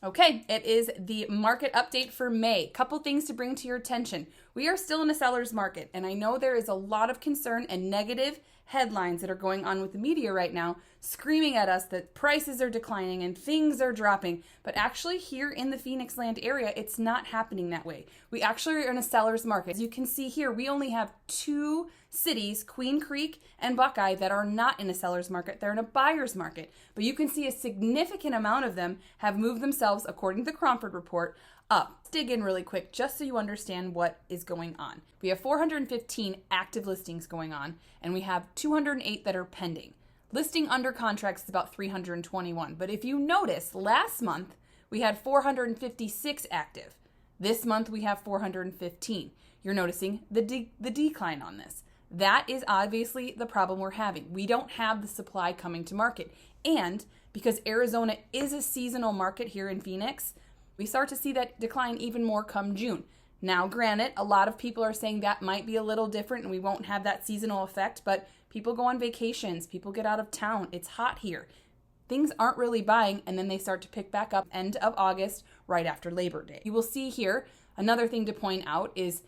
Okay, it is the market update for May. Couple things to bring to your attention. We are still in a seller's market, and I know there is a lot of concern and negative headlines that are going on with the media right now, screaming at us that prices are declining and things are dropping. But actually here in the Phoenix land area, it's not happening that way. We actually are in a seller's market. As you can see here, we only have two cities, Queen Creek and Buckeye, that are not in a seller's market. They're in a buyer's market. But you can see a significant amount of them have moved themselves, according to the Cromford report, up. Let's dig in really quick just so you understand what is going on. We have 415 active listings going on, and we have 208 that are pending. Listing under contracts is about 321. But if you notice, last month we had 456 active. This month we have 415. You're noticing the decline on this. That is obviously the problem we're having. We don't have the supply coming to market. And because Arizona is a seasonal market here in Phoenix, we start to see that decline even more come June. Now, granted, a lot of people are saying that might be a little different and we won't have that seasonal effect, but people go on vacations, people get out of town, it's hot here. Things aren't really buying, and then they start to pick back up end of August, right after Labor Day. You will see here, another thing to point out is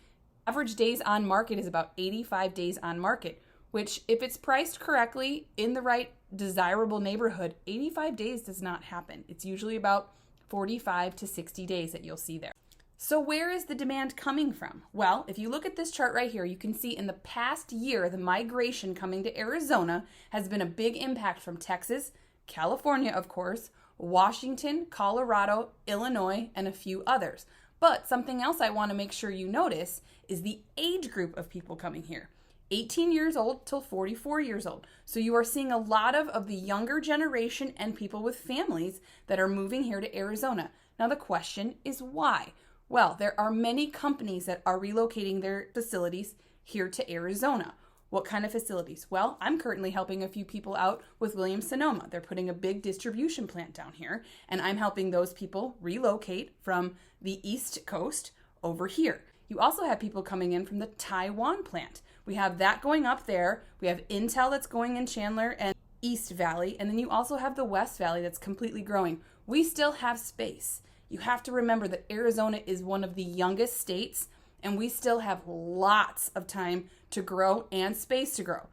average days on market is about 85 days on market, which if it's priced correctly in the right desirable neighborhood, 85 days does not happen. It's usually about 45 to 60 days that you'll see there. So where is the demand coming from? Well, if you look at this chart right here, you can see in the past year, the migration coming to Arizona has been a big impact from Texas, California, of course, Washington, Colorado, Illinois, and a few others. But something else I want to make sure you notice is the age group of people coming here. 18 years old till 44 years old. So you are seeing a lot of the younger generation and people with families that are moving here to Arizona. Now the question is why? Well, there are many companies that are relocating their facilities here to Arizona. What kind of facilities? Well, I'm currently helping a few people out with Williams-Sonoma. They're putting a big distribution plant down here, and I'm helping those people relocate from the East Coast over here. You also have people coming in from the Taiwan plant. We have that going up there. We have Intel that's going in Chandler and East Valley, and then you also have the West Valley that's completely growing. We still have space. You have to remember that Arizona is one of the youngest states, and we still have lots of time to grow and space to grow.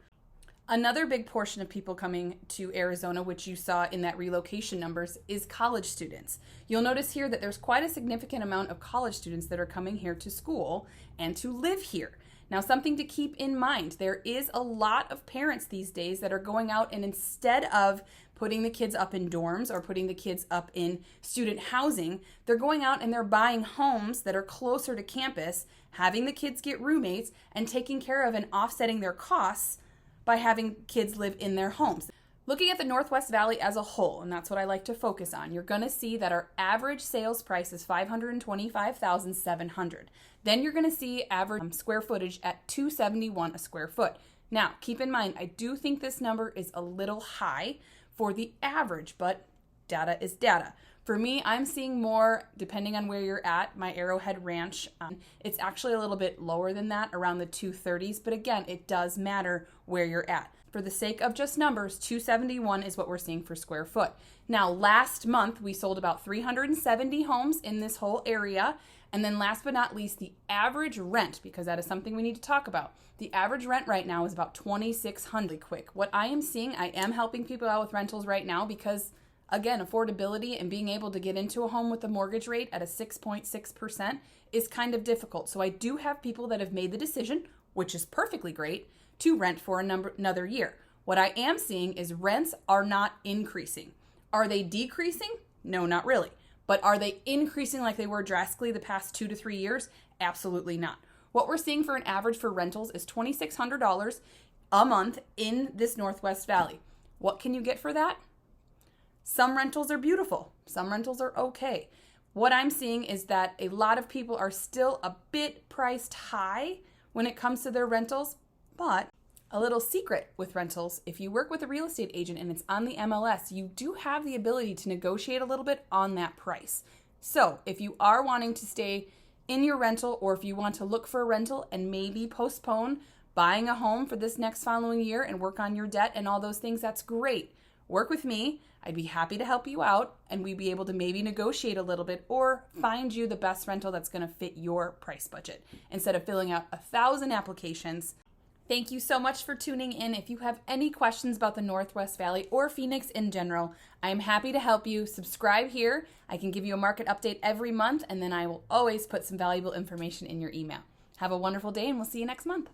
Another big portion of people coming to Arizona, which you saw in that relocation numbers, is college students. You'll notice here that there's quite a significant amount of college students that are coming here to school and to live here. Now, something to keep in mind, there is a lot of parents these days that are going out and instead of putting the kids up in dorms or putting the kids up in student housing, they're going out and they're buying homes that are closer to campus, having the kids get roommates, and taking care of and offsetting their costs by having kids live in their homes. Looking at the Northwest Valley as a whole, and that's what I like to focus on, you're going to see that our average sales price is $525,700. Then you're going to see average square footage at $271 a square foot. Now, keep in mind, I do think this number is a little high for the average, but data is data. For me, I'm seeing more, depending on where you're at, my Arrowhead Ranch, it's actually a little bit lower than that, around the 230s, but again, it does matter where you're at. For the sake of just numbers, 271 is what we're seeing for square foot. Now, last month, we sold about 370 homes in this whole area, and then last but not least, the average rent, because that is something we need to talk about. The average rent right now is about $2,600. Quick. What I am seeing, I am helping people out with rentals right now because, again, affordability and being able to get into a home with a mortgage rate at a 6.6% is kind of difficult. So I do have people that have made the decision, which is perfectly great, to rent for another year. What I am seeing is rents are not increasing. Are they decreasing? No, not really. But are they increasing like they were drastically the past 2 to 3 years? Absolutely not. What we're seeing for an average for rentals is $2,600 a month in this Northwest Valley. What can you get for that? Some rentals are beautiful. Some rentals are okay. What I'm seeing is that a lot of people are still a bit priced high when it comes to their rentals, but a little secret with rentals, if you work with a real estate agent and it's on the MLS, you do have the ability to negotiate a little bit on that price. So if you are wanting to stay in your rental, or if you want to look for a rental and maybe postpone buying a home for this next following year and work on your debt and all those things, that's great. Work with me. I'd be happy to help you out, and we'd be able to maybe negotiate a little bit or find you the best rental that's going to fit your price budget instead of filling out 1,000 applications. Thank you so much for tuning in. If you have any questions about the Northwest Valley or Phoenix in general, I am happy to help you. Subscribe here. I can give you a market update every month, and then I will always put some valuable information in your email. Have a wonderful day, and we'll see you next month.